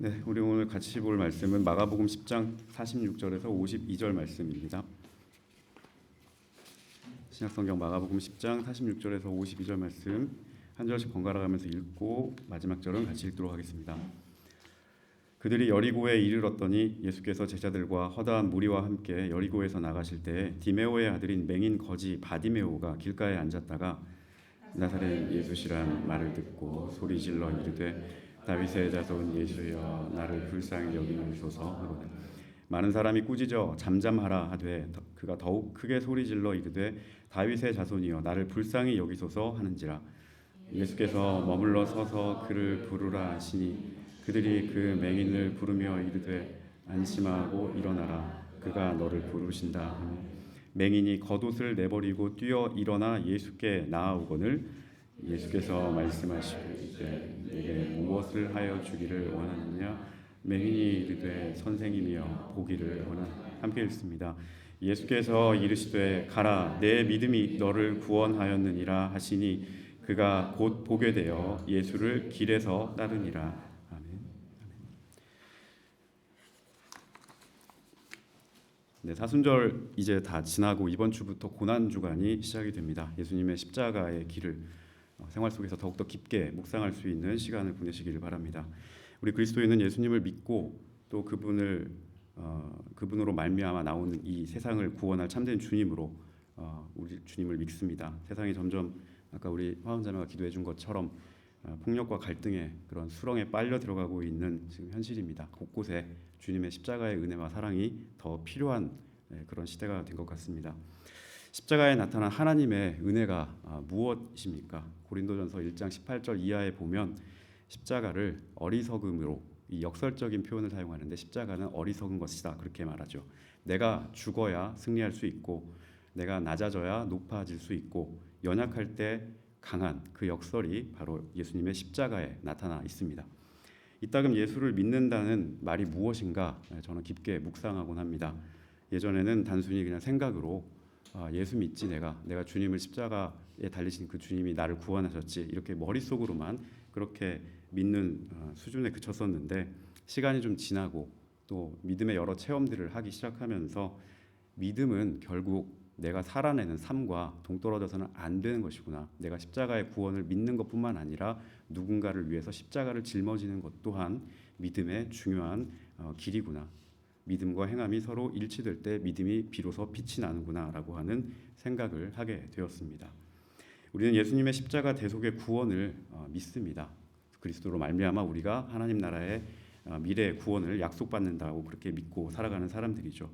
네, 우리 오늘 같이 볼 말씀은 마가복음 10장 46절에서 52절 말씀입니다. 신약성경 마가복음 10장 46절에서 52절 말씀 한 절씩 번갈아 가면서 읽고 마지막 절은 같이 읽도록 하겠습니다. 그들이 여리고에 이르렀더니 예수께서 제자들과 허다한 무리와 함께 여리고에서 나가실 때에 디메오의 아들인 맹인 거지 바디메오가 길가에 앉았다가 나사렛 예수시란 말을 듣고 소리질러 이르되 다윗의 자손 예수여 나를 불쌍히 여기소서 하거든. 많은 사람이 꾸짖어 잠잠하라 하되 그가 더욱 크게 소리질러 이르되 다윗의 자손이여 나를 불쌍히 여기소서 하는지라. 예수께서 머물러 서서 그를 부르라 하시니 그들이 그 맹인을 부르며 이르되 안심하고 일어나라 그가 너를 부르신다 하며 맹인이 겉옷을 내버리고 뛰어 일어나 예수께 나아오거늘 예수께서 말씀하시고 이제 내게 무엇을 하여 주기를 원하느냐. 맹인이 이르되 선생님이여 보기를 원하노라. 함께 읽습니다. 예수께서 이르시되 가라 내 믿음이 너를 구원하였느니라 하시니 그가 곧 보게 되어 예수를 길에서 따르니라. 아멘. 네, 사순절 이제 다 지나고 이번 주부터 고난 주간이 시작이 됩니다. 예수님의 십자가의 길을 생활 속에서 더욱더 깊게 묵상할 수 있는 시간을 보내시기를 바랍니다. 우리 그리스도인은 예수님을 믿고 또 그분으로 말미암아 나오는 이 세상을 구원할 참된 주님으로 우리 주님을 믿습니다. 세상이 점점 아까 우리 화원자매가 기도해 준 것처럼 폭력과 갈등의 그런 수렁에 빨려 들어가고 있는 지금 현실입니다. 곳곳에 주님의 십자가의 은혜와 사랑이 더 필요한 그런 시대가 된 것 같습니다. 십자가에 나타난 하나님의 은혜가 무엇입니까? 고린도전서 1장 18절 이하에 보면 십자가를 어리석음으로 이 역설적인 표현을 사용하는데 십자가는 어리석은 것이다 그렇게 말하죠. 내가 죽어야 승리할 수 있고 내가 낮아져야 높아질 수 있고 연약할 때 강한 그 역설이 바로 예수님의 십자가에 나타나 있습니다. 이따금 예수를 믿는다는 말이 무엇인가 저는 깊게 묵상하곤 합니다. 예전에는 단순히 그냥 생각으로 예수 믿지 내가 주님을 십자가에 달리신 그 주님이 나를 구원하셨지 이렇게 머릿속으로만 그렇게 믿는 수준에 그쳤었는데 시간이 좀 지나고 또 믿음의 여러 체험들을 하기 시작하면서 믿음은 결국 내가 살아내는 삶과 동떨어져서는 안 되는 것이구나. 내가 십자가의 구원을 믿는 것뿐만 아니라 누군가를 위해서 십자가를 짊어지는 것 또한 믿음의 중요한 길이구나. 믿음과 행함이 서로 일치될 때 믿음이 비로소 빛이 나는구나라고 하는 생각을 하게 되었습니다. 우리는 예수님의 십자가 대속의 구원을 믿습니다. 그리스도로 말미암아 우리가 하나님 나라의 미래의 구원을 약속받는다고 그렇게 믿고 살아가는 사람들이죠.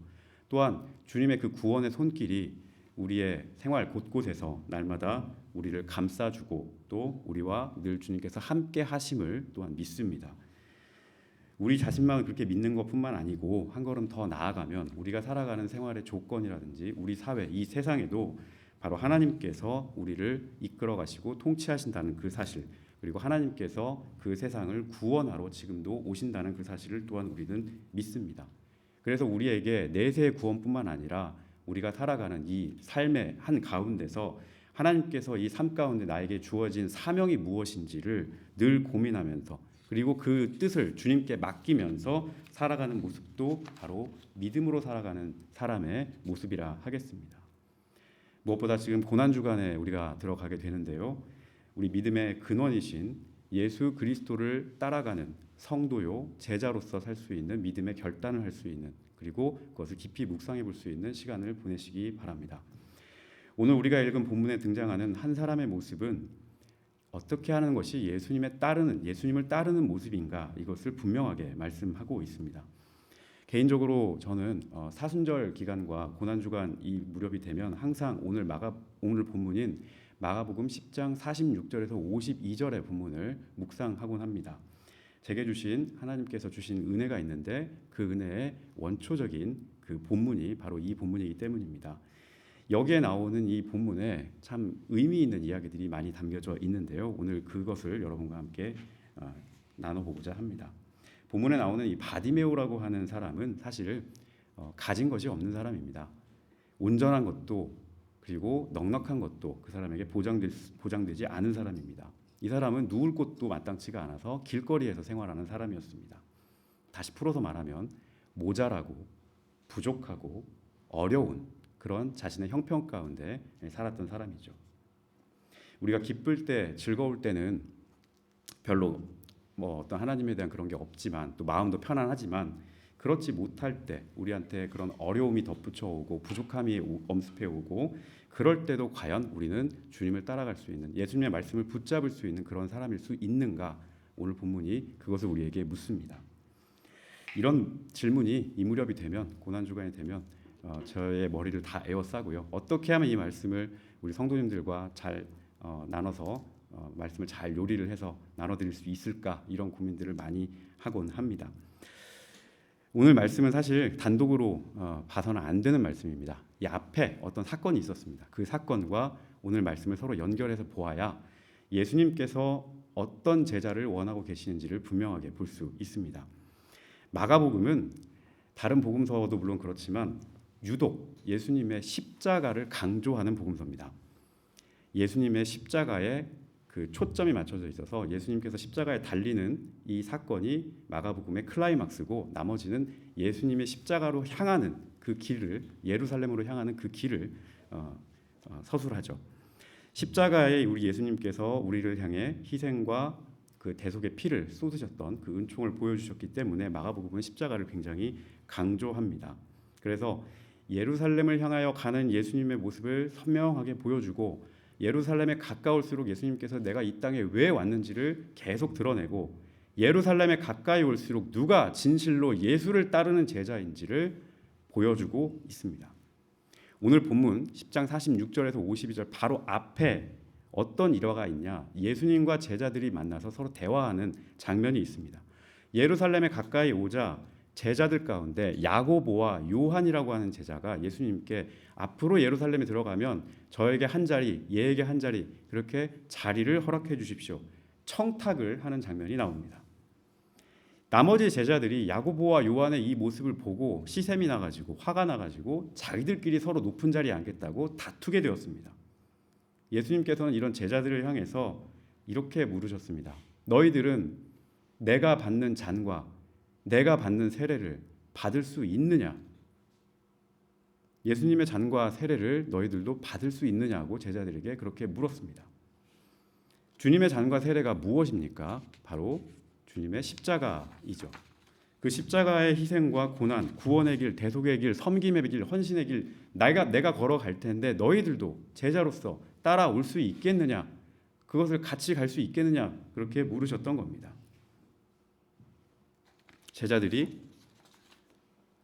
또한 주님의 그 구원의 손길이 우리의 생활 곳곳에서 날마다 우리를 감싸주고 또 우리와 늘 주님께서 함께 하심을 또한 믿습니다. 우리 자신만 그렇게 믿는 것뿐만 아니고 한 걸음 더 나아가면 우리가 살아가는 생활의 조건이라든지 우리 사회, 이 세상에도 바로 하나님께서 우리를 이끌어 가시고 통치하신다는 그 사실, 그리고 하나님께서 그 세상을 구원하러 지금도 오신다는 그 사실을 또한 우리는 믿습니다. 그래서 우리에게 내세의 구원뿐만 아니라 우리가 살아가는 이 삶의 한 가운데서 하나님께서 이 삶 가운데 나에게 주어진 사명이 무엇인지를 늘 고민하면서 그리고 그 뜻을 주님께 맡기면서 살아가는 모습도 바로 믿음으로 살아가는 사람의 모습이라 하겠습니다. 무엇보다 지금 고난주간에 우리가 들어가게 되는데요. 우리 믿음의 근원이신 예수 그리스도를 따라가는 성도요 제자로서 살 수 있는 믿음의 결단을 할 수 있는 그리고 그것을 깊이 묵상해 볼 수 있는 시간을 보내시기 바랍니다. 오늘 우리가 읽은 본문에 등장하는 한 사람의 모습은 어떻게 하는 것이 예수님을 따르는 모습인가 이것을 분명하게 말씀하고 있습니다. 개인적으로 저는 사순절 기간과 고난주간 이 무렵이 되면 항상 오늘 본문인 마가복음 10장 46절에서 52절의 본문을 묵상하곤 합니다. 제게 주신 하나님께서 주신 은혜가 있는데 그 은혜의 원초적인 그 본문이 바로 이 본문이기 때문입니다. 여기에 나오는 이 본문에 참 의미 있는 이야기들이 많이 담겨져 있는데요. 오늘 그것을 여러분과 함께 나눠보고자 합니다. 본문에 나오는 이 바디메오라고 하는 사람은 사실 가진 것이 없는 사람입니다. 온전한 것도 그리고 넉넉한 것도 그 사람에게 보장되지 않은 사람입니다. 이 사람은 누울 곳도 마땅치가 않아서 길거리에서 생활하는 사람이었습니다. 다시 풀어서 말하면 모자라고 부족하고 어려운 그런 자신의 형편 가운데 살았던 사람이죠. 우리가 기쁠 때, 즐거울 때는 별로 뭐 어떤 하나님에 대한 그런 게 없지만 또 마음도 편안하지만 그렇지 못할 때 우리한테 그런 어려움이 덧붙여 오고 부족함이 엄습해 오고 그럴 때도 과연 우리는 주님을 따라갈 수 있는 예수님의 말씀을 붙잡을 수 있는 그런 사람일 수 있는가? 오늘 본문이 그것을 우리에게 묻습니다. 이런 질문이 이 무렵이 되면 고난주간이 되면 저의 머리를 다 에워싸고요. 어떻게 하면 이 말씀을 우리 성도님들과 잘 나눠서 말씀을 잘 요리를 해서 나눠드릴 수 있을까 이런 고민들을 많이 하곤 합니다. 오늘 말씀은 사실 단독으로 봐서는 안 되는 말씀입니다. 이 앞에 어떤 사건이 있었습니다. 그 사건과 오늘 말씀을 서로 연결해서 보아야 예수님께서 어떤 제자를 원하고 계시는지를 분명하게 볼 수 있습니다. 마가복음은 다른 복음서도 물론 그렇지만 유독 예수님의 십자가를 강조하는 복음서입니다. 예수님의 십자가에 그 초점이 맞춰져 있어서 예수님께서 십자가에 달리는 이 사건이 마가복음의 클라이막스고 나머지는 예수님의 십자가로 향하는 그 길을 예루살렘으로 향하는 그 길을 서술하죠. 십자가에 우리 예수님께서 우리를 향해 희생과 그 대속의 피를 쏟으셨던 그 은총을 보여주셨기 때문에 마가복음은 십자가를 굉장히 강조합니다. 그래서 예루살렘을 향하여 가는 예수님의 모습을 선명하게 보여주고 예루살렘에 가까울수록 예수님께서 내가 이 땅에 왜 왔는지를 계속 드러내고 예루살렘에 가까이 올수록 누가 진실로 예수를 따르는 제자인지를 보여주고 있습니다. 오늘 본문 10장 46절에서 52절 바로 앞에 어떤 일화가 있냐? 예수님과 제자들이 만나서 서로 대화하는 장면이 있습니다. 예루살렘에 가까이 오자 제자들 가운데 야고보와 요한이라고 하는 제자가 예수님께 앞으로 예루살렘에 들어가면 저에게 한 자리, 얘에게 한 자리 그렇게 자리를 허락해 주십시오. 청탁을 하는 장면이 나옵니다. 나머지 제자들이 야고보와 요한의 이 모습을 보고 시샘이 나가지고 화가 나가지고 자기들끼리 서로 높은 자리에 앉겠다고 다투게 되었습니다. 예수님께서는 이런 제자들을 향해서 이렇게 물으셨습니다. 너희들은 내가 받는 잔과 내가 받는 세례를 받을 수 있느냐? 예수님의 잔과 세례를 너희들도 받을 수 있느냐고 제자들에게 그렇게 물었습니다. 주님의 잔과 세례가 무엇입니까? 바로 주님의 십자가이죠. 그 십자가의 희생과 고난, 구원의 길, 대속의 길, 섬김의 길, 헌신의 길 내가 걸어갈 텐데 너희들도 제자로서 따라올 수 있겠느냐? 그것을 같이 갈 수 있겠느냐? 그렇게 물으셨던 겁니다. 제자들이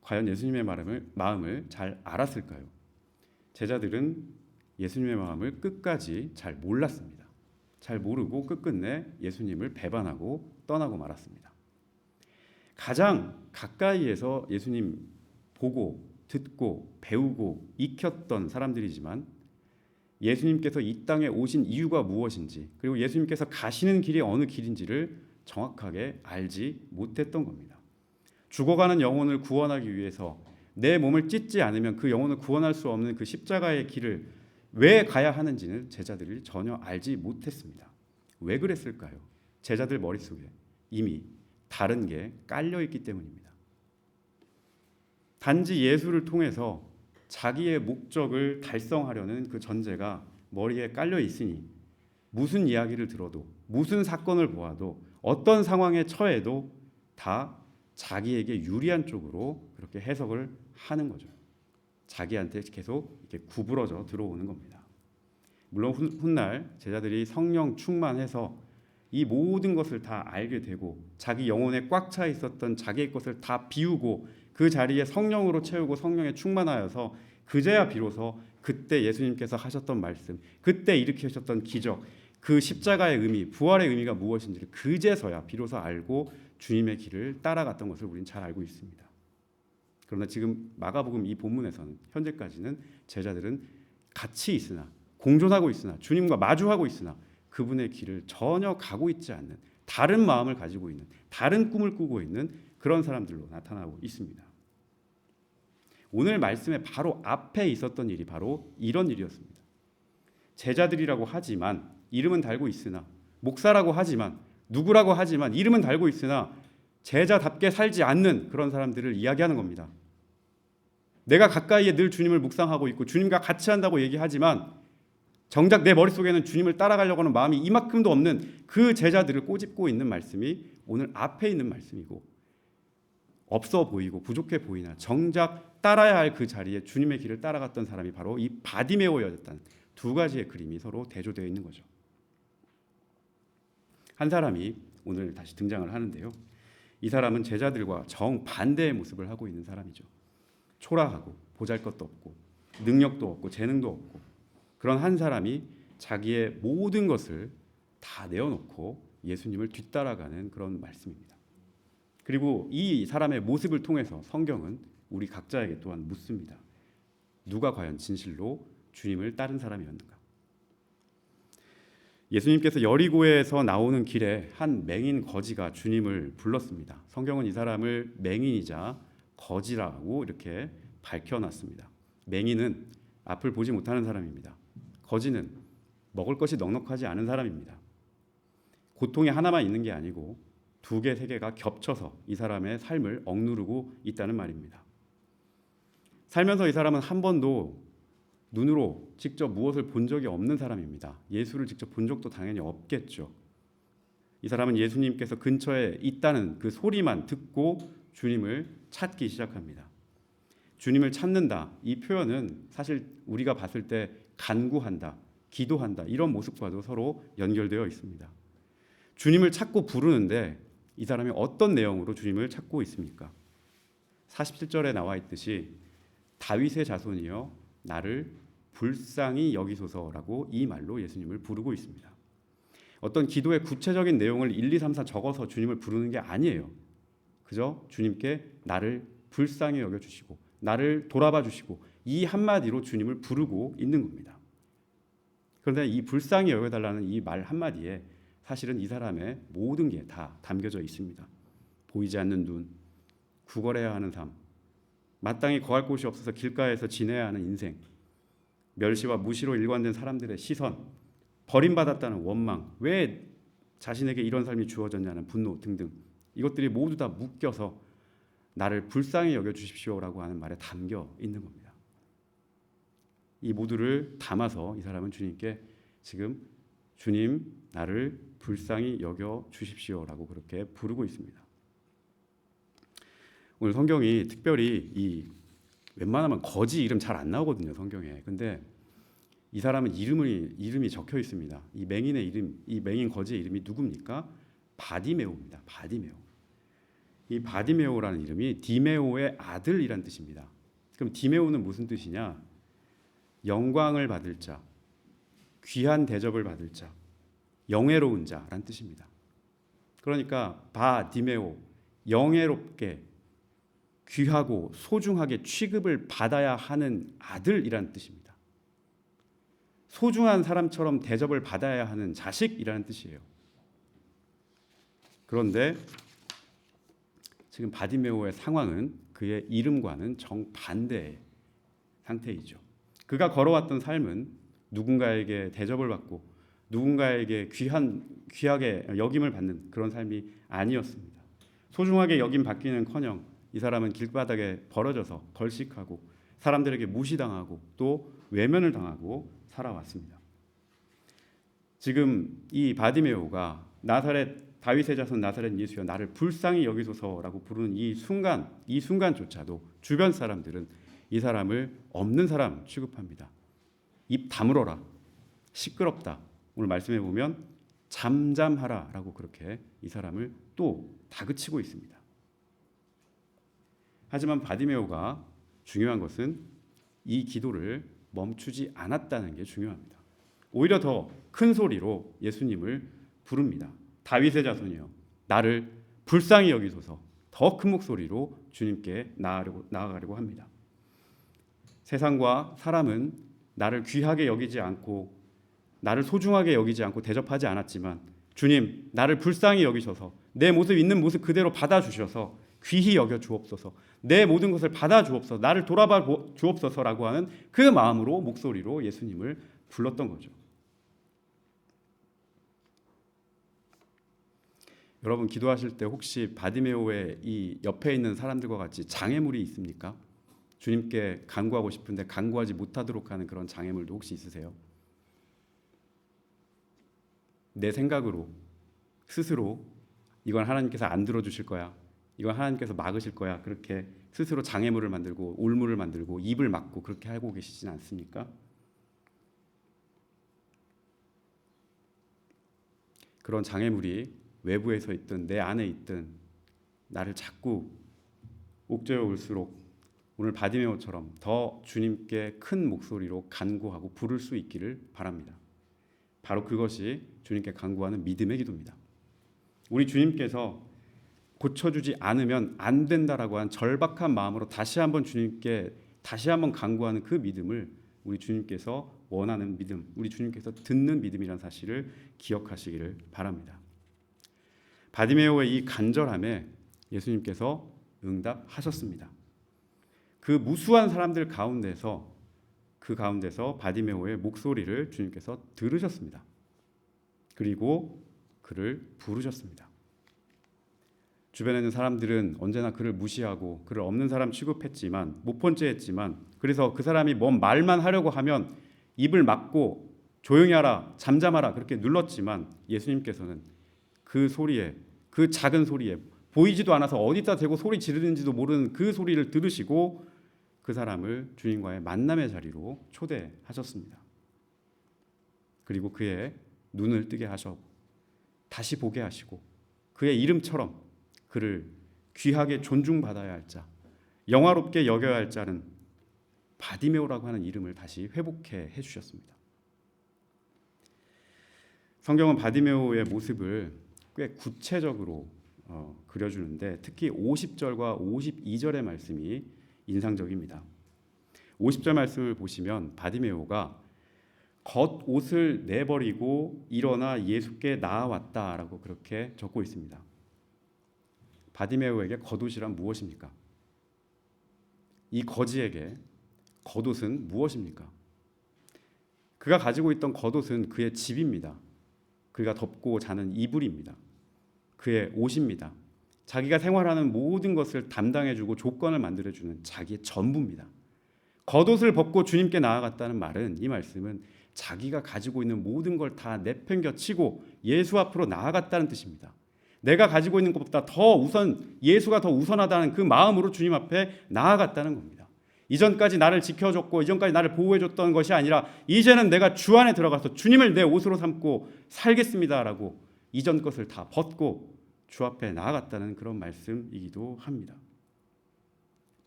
과연 예수님의 마음을 잘 알았을까요? 제자들은 예수님의 마음을 끝까지 잘 몰랐습니다. 잘 모르고 끝끝내 예수님을 배반하고 떠나고 말았습니다. 가장 가까이에서 예수님 보고 듣고 배우고 익혔던 사람들이지만 예수님께서 이 땅에 오신 이유가 무엇인지 그리고 예수님께서 가시는 길이 어느 길인지를 정확하게 알지 못했던 겁니다. 죽어가는 영혼을 구원하기 위해서 내 몸을 찢지 않으면 그 영혼을 구원할 수 없는 그 십자가의 길을 왜 가야 하는지는 제자들이 전혀 알지 못했습니다. 왜 그랬을까요? 제자들 머릿속에 이미 다른 게 깔려있기 때문입니다. 단지 예수를 통해서 자기의 목적을 달성하려는 그 전제가 머리에 깔려 있으니 무슨 이야기를 들어도 무슨 사건을 보아도 어떤 상황에 처해도 다 자기에게 유리한 쪽으로 그렇게 해석을 하는 거죠. 자기한테 계속 이렇게 구부러져 들어오는 겁니다. 물론 훗날 제자들이 성령 충만해서 이 모든 것을 다 알게 되고 자기 영혼에 꽉 차 있었던 자기의 것을 다 비우고 그 자리에 성령으로 채우고 성령에 충만하여서 그제야 비로소 그때 예수님께서 하셨던 말씀, 그때 일으키셨던 기적, 그 십자가의 의미, 부활의 의미가 무엇인지를 그제서야 비로소 알고 주님의 길을 따라갔던 것을 우리는 잘 알고 있습니다. 그러나 지금 마가복음 이 본문에서는 현재까지는 제자들은 같이 있으나 공존하고 있으나 주님과 마주하고 있으나 그분의 길을 전혀 가고 있지 않는 다른 마음을 가지고 있는 다른 꿈을 꾸고 있는 그런 사람들로 나타나고 있습니다. 오늘 말씀의 바로 앞에 있었던 일이 바로 이런 일이었습니다. 제자들이라고 하지만 이름은 달고 있으나 목사라고 하지만 누구라고 하지만 이름은 달고 있으나 제자답게 살지 않는 그런 사람들을 이야기하는 겁니다. 내가 가까이에 늘 주님을 묵상하고 있고 주님과 같이 한다고 얘기하지만 정작 내 머릿속에는 주님을 따라가려고 하는 마음이 이만큼도 없는 그 제자들을 꼬집고 있는 말씀이 오늘 앞에 있는 말씀이고, 없어 보이고 부족해 보이나 정작 따라야 할 그 자리에 주님의 길을 따라갔던 사람이 바로 이 바디메오였다는 두 가지의 그림이 서로 대조되어 있는 거죠. 한 사람이 오늘 다시 등장을 하는데요. 이 사람은 제자들과 정반대의 모습을 하고 있는 사람이죠. 초라하고 보잘것도 없고 능력도 없고 재능도 없고 그런 한 사람이 자기의 모든 것을 다 내어놓고 예수님을 뒤따라가는 그런 말씀입니다. 그리고 이 사람의 모습을 통해서 성경은 우리 각자에게 또한 묻습니다. 누가 과연 진실로 주님을 따른 사람이었는가? 예수님께서 여리고에서 나오는 길에 한 맹인 거지가 주님을 불렀습니다. 성경은 이 사람을 맹인이자 거지라고 이렇게 밝혀놨습니다. 맹인은 앞을 보지 못하는 사람입니다. 거지는 먹을 것이 넉넉하지 않은 사람입니다. 고통이 하나만 있는 게 아니고 두 개, 세 개가 겹쳐서 이 사람의 삶을 억누르고 있다는 말입니다. 살면서 이 사람은 한 번도 눈으로 직접 무엇을 본 적이 없는 사람입니다. 예수를 직접 본 적도 당연히 없겠죠. 이 사람은 예수님께서 근처에 있다는 그 소리만 듣고 주님을 찾기 시작합니다. 주님을 찾는다, 이 표현은 사실 우리가 봤을 때 간구한다, 기도한다 이런 모습과도 서로 연결되어 있습니다. 주님을 찾고 부르는데 이 사람이 어떤 내용으로 주님을 찾고 있습니까? 47절에 나와 있듯이 다윗의 자손이여 나를 불쌍히 여기소서라고 이 말로 예수님을 부르고 있습니다. 어떤 기도의 구체적인 내용을 1, 2, 3, 4 적어서 주님을 부르는 게 아니에요. 그저 주님께 나를 불쌍히 여겨주시고 나를 돌아봐 주시고 이 한마디로 주님을 부르고 있는 겁니다. 그런데 이 불쌍히 여겨달라는 이 말 한마디에 사실은 이 사람의 모든 게 다 담겨져 있습니다. 보이지 않는 눈, 구걸해야 하는 삶, 마땅히 거할 곳이 없어서 길가에서 지내야 하는 인생, 멸시와 무시로 일관된 사람들의 시선, 버림받았다는 원망, 왜 자신에게 이런 삶이 주어졌냐는 분노 등등, 이것들이 모두 다 묶여서 나를 불쌍히 여겨주십시오라고 하는 말에 담겨 있는 겁니다. 이 모두를 담아서 이 사람은 주님께 지금 주님 나를 불쌍히 여겨주십시오라고 그렇게 부르고 있습니다. 오늘 성경이 특별히 이 웬만하면 거지 이름 잘 안 나오거든요, 성경에. 근데 이 사람은 이름이 적혀 있습니다. 이 맹인의 이름, 이 맹인 거지의 이름이 누굽니까? 바디메오입니다. 바디메오. 이 바디메오라는 이름이 디메오의 아들이란 뜻입니다. 그럼 디메오는 무슨 뜻이냐? 영광을 받을 자, 귀한 대접을 받을 자, 영예로운 자란 뜻입니다. 그러니까 바디메오, 영예롭게 귀하고 소중하게 취급을 받아야 하는 아들이라는 뜻입니다. 소중한 사람처럼 대접을 받아야 하는 자식이라는 뜻이에요. 그런데 지금 바디메오의 상황은 그의 이름과는 정반대의 상태이죠. 그가 걸어왔던 삶은 누군가에게 대접을 받고 누군가에게 귀하게 여김을 받는 그런 삶이 아니었습니다. 소중하게 여김 받기는커녕 이 사람은 길바닥에 벌어져서 걸식하고 사람들에게 무시당하고 또 외면을 당하고 살아왔습니다. 지금 이 바디메오가 나사렛 다윗의 자손 나사렛 예수여 나를 불쌍히 여기소서라고 부르는 이 순간조차도 주변 사람들은 이 사람을 없는 사람 취급합니다. 입 다물어라, 시끄럽다. 오늘 말씀해 보면 잠잠하라라고 그렇게 이 사람을 또 다그치고 있습니다. 하지만 바디메오가 중요한 것은 이 기도를 멈추지 않았다는 게 중요합니다. 오히려 더 큰 소리로 예수님을 부릅니다. 다윗의 자손이여 나를 불쌍히 여기소서. 더 큰 목소리로 주님께 나아가려고 합니다. 세상과 사람은 나를 귀하게 여기지 않고 나를 소중하게 여기지 않고 대접하지 않았지만 주님 나를 불쌍히 여기셔서 내 모습 있는 모습 그대로 받아주셔서 귀히 여겨 주옵소서. 내 모든 것을 받아 주옵소서. 나를 돌아봐 주옵소서라고 하는 그 마음으로 목소리로 예수님을 불렀던 거죠. 여러분 기도하실 때 혹시 바디메오의 이 옆에 있는 사람들과 같이 장애물이 있습니까? 주님께 간구하고 싶은데 간구하지 못하도록 하는 그런 장애물도 혹시 있으세요? 내 생각으로 스스로 이건 하나님께서 안 들어주실 거야, 이건 하나님께서 막으실 거야, 그렇게 스스로 장애물을 만들고 올무를 만들고 입을 막고 그렇게 하고 계시진 않습니까? 그런 장애물이 외부에서 있든 내 안에 있든 나를 자꾸 옥죄어 올수록 오늘 바디메오처럼 더 주님께 큰 목소리로 간구하고 부를 수 있기를 바랍니다. 바로 그것이 주님께 간구하는 믿음의 기도입니다. 우리 주님께서 고쳐주지 않으면 안 된다라고 한 절박한 마음으로 다시 한번 주님께 다시 한번 간구하는 그 믿음을 우리 주님께서 원하는 믿음, 우리 주님께서 듣는 믿음이라는 사실을 기억하시기를 바랍니다. 바디메오의 이 간절함에 예수님께서 응답하셨습니다. 그 무수한 사람들 가운데서 바디메오의 목소리를 주님께서 들으셨습니다. 그리고 그를 부르셨습니다. 주변에 있는 사람들은 언제나 그를 무시하고 그를 없는 사람 취급했지만 못 본 채 했지만, 그래서 그 사람이 뭔 말만 하려고 하면 입을 막고 조용히 하라, 잠잠하라 그렇게 눌렀지만 예수님께서는 그 소리에, 그 작은 소리에, 보이지도 않아서 어디다 대고 소리 지르는지도 모르는 그 소리를 들으시고 그 사람을 주님과의 만남의 자리로 초대하셨습니다. 그리고 그의 눈을 뜨게 하셨고 다시 보게 하시고 그의 이름처럼 그를 귀하게 존중받아야 할 자, 영화롭게 여겨야 할 자는 바디메오라고 하는 이름을 다시 회복해 해주셨습니다. 성경은 바디메오의 모습을 꽤 구체적으로 그려주는데 특히 50절과 52절의 말씀이 인상적입니다. 50절 말씀을 보시면 바디메오가 겉옷을 내버리고 일어나 예수께 나아왔다라고 그렇게 적고 있습니다. 바디메오에게 겉옷이란 무엇입니까? 이 거지에게 겉옷은 무엇입니까? 그가 가지고 있던 겉옷은 그의 집입니다. 그가 덮고 자는 이불입니다. 그의 옷입니다. 자기가 생활하는 모든 것을 담당해주고 조건을 만들어주는 자기의 전부입니다. 겉옷을 벗고 주님께 나아갔다는 말은, 이 말씀은 자기가 가지고 있는 모든 걸 다 내팽겨치고 예수 앞으로 나아갔다는 뜻입니다. 내가 가지고 있는 것보다 더 우선, 예수가 더 우선하다는 그 마음으로 주님 앞에 나아갔다는 겁니다. 이전까지 나를 지켜줬고 이전까지 나를 보호해줬던 것이 아니라 이제는 내가 주 안에 들어가서 주님을 내 옷으로 삼고 살겠습니다라고 이전 것을 다 벗고 주 앞에 나아갔다는 그런 말씀이기도 합니다.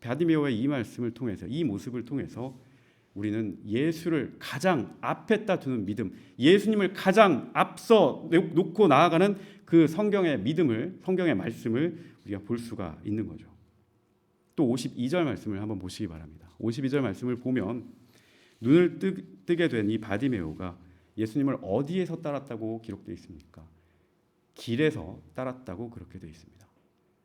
바디메오의 이 말씀을 통해서, 이 모습을 통해서 우리는 예수를 가장 앞에다 두는 믿음, 예수님을 가장 앞서 놓고 나아가는 그 성경의 믿음을, 성경의 말씀을 우리가 볼 수가 있는 거죠. 또 52절 말씀을 한번 보시기 바랍니다. 52절 말씀을 보면 눈을 뜨게 된 이 바디메오가 예수님을 어디에서 따랐다고 기록되어 있습니까? 길에서 따랐다고 그렇게 되어 있습니다.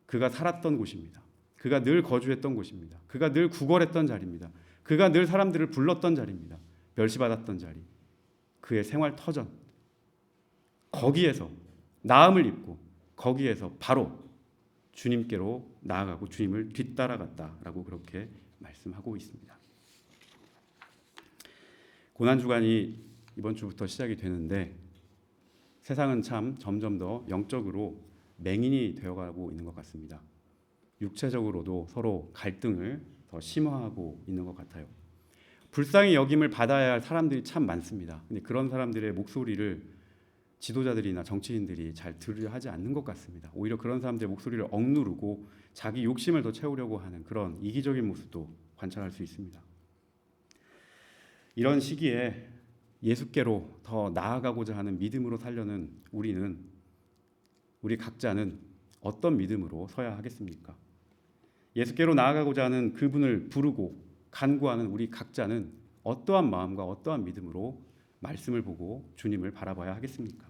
그가 살았던 곳입니다. 그가 늘 거주했던 곳입니다. 그가 늘 구걸했던 자리입니다. 그가 늘 사람들을 불렀던 자리입니다. 멸시받았던 자리, 그의 생활 터전, 거기에서 나음을 입고 거기에서 바로 주님께로 나아가고 주님을 뒤따라갔다라고 그렇게 말씀하고 있습니다. 고난주간이 이번 주부터 시작이 되는데 세상은 참 점점 더 영적으로 맹인이 되어가고 있는 것 같습니다. 육체적으로도 서로 갈등을 더 심화하고 있는 것 같아요. 불쌍히 여김을 받아야 할 사람들이 참 많습니다. 근데 그런 사람들의 목소리를 지도자들이나 정치인들이 잘 들으려 하지 않는 것 같습니다. 오히려 그런 사람들의 목소리를 억누르고 자기 욕심을 더 채우려고 하는 그런 이기적인 모습도 관찰할 수 있습니다. 이런 시기에 예수께로 더 나아가고자 하는 믿음으로 살려는 우리 각자는 어떤 믿음으로 서야 하겠습니까? 예수께로 나아가고자 하는 그분을 부르고 간구하는 우리 각자는 어떠한 마음과 어떠한 믿음으로 말씀을 보고 주님을 바라봐야 하겠습니까?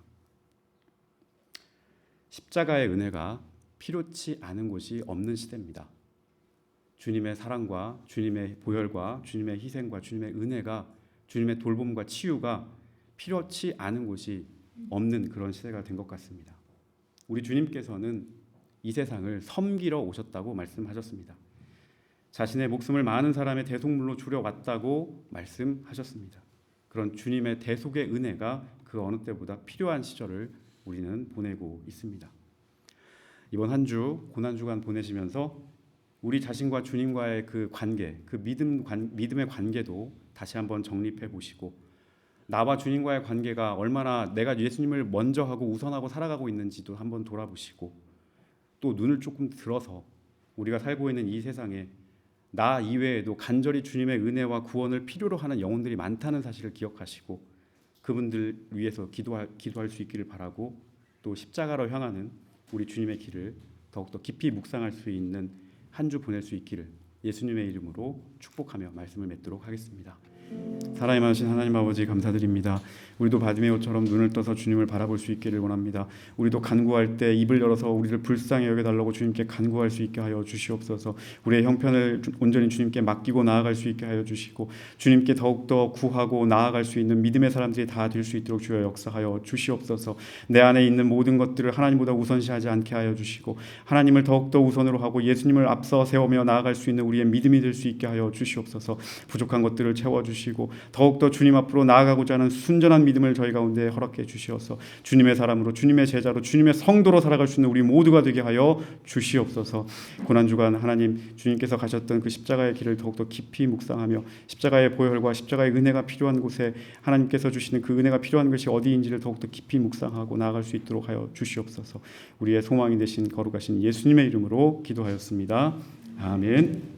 십자가의 은혜가 필요치 않은 곳이 없는 시대입니다. 주님의 사랑과 주님의 보혈과 주님의 희생과 주님의 은혜가, 주님의 돌봄과 치유가 필요치 않은 곳이 없는 그런 시대가 된 것 같습니다. 우리 주님께서는 이 세상을 섬기러 오셨다고 말씀하셨습니다. 자신의 목숨을 많은 사람의 대속물로 주려 왔다고 말씀하셨습니다. 그런 주님의 대속의 은혜가 그 어느 때보다 필요한 시절을 우리는 보내고 있습니다. 이번 한 주 고난주간 보내시면서 우리 자신과 주님과의 그 관계, 그 믿음의 관계도 다시 한번 정립해 보시고, 나와 주님과의 관계가 얼마나 내가 예수님을 먼저 하고 우선하고 살아가고 있는지도 한번 돌아보시고, 또 눈을 조금 들어서 우리가 살고 있는 이 세상에 나 이외에도 간절히 주님의 은혜와 구원을 필요로 하는 영혼들이 많다는 사실을 기억하시고, 그분들 위해서 기도할 수 있기를 바라고, 또 십자가로 향하는 우리 주님의 길을 더욱더 깊이 묵상할 수 있는 한 주 보낼 수 있기를 예수님의 이름으로 축복하며 말씀을 맺도록 하겠습니다. 사랑이 많으신 하나님 아버지, 감사드립니다. 우리도 바디메오처럼 눈을 떠서 주님을 바라볼 수 있기를 원합니다. 우리도 간구할 때 입을 열어서 우리를 불쌍히 여겨달라고 주님께 간구할 수 있게 하여 주시옵소서. 우리의 형편을 온전히 주님께 맡기고 나아갈 수 있게 하여 주시고, 주님께 더욱더 구하고 나아갈 수 있는 믿음의 사람들이 다 될 수 있도록 주여 역사하여 주시옵소서. 내 안에 있는 모든 것들을 하나님보다 우선시하지 않게 하여 주시고, 하나님을 더욱더 우선으로 하고 예수님을 앞서 세우며 나아갈 수 있는 우리의 믿음이 될 수 있게 하여 주시옵소서. 부족한 것들을 채워주시고 더욱더 주님 앞으로 나아가고자 하는 순전한 믿음을 저희 가운데 허락해 주시어서 주님의 사람으로, 주님의 제자로, 주님의 성도로 살아갈 수 있는 우리 모두가 되게 하여 주시옵소서. 고난주간 하나님, 주님께서 가셨던 그 십자가의 길을 더욱더 깊이 묵상하며 십자가의 보혈과 십자가의 은혜가 필요한 곳에 하나님께서 주시는 그 은혜가 필요한 것이 어디인지를 더욱더 깊이 묵상하고 나아갈 수 있도록 하여 주시옵소서. 우리의 소망이 되신 거룩하신 예수님의 이름으로 기도하였습니다. 아멘.